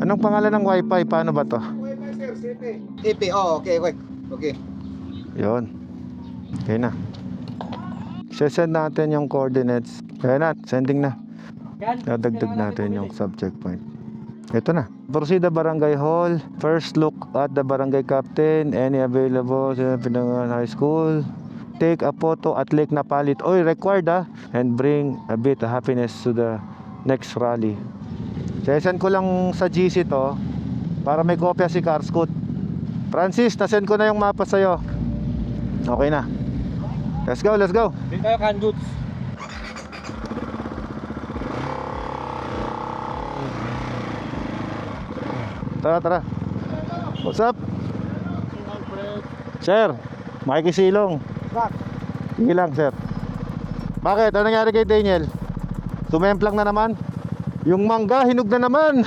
Anong pangalan ng wifi? Paano ba to? Wi-Fi sir, CP. Oh, okay. Okay. Yun. Okay na. Send natin yung coordinates. Kaya na, sending na. Dadagdag natin yung subject point. Ito na. Proceed the barangay hall. First look at the barangay captain. Any available sa Pinangan High School. Take a photo at Lake Napalit. Oy, required and bring a bit of happiness to the next rally. Send ko lang sa GC to para may kopya si Carscoot. Francis, nasend ko na yung mapa sa'yo. Okay na. Let's go. Din tayo can goods. Tara. What's up? Sir, makikisilong. Sige lang, sir. Bakit? Ano nangyari kay Daniel? Tumemplang na naman? Yung mangga, hinog na naman.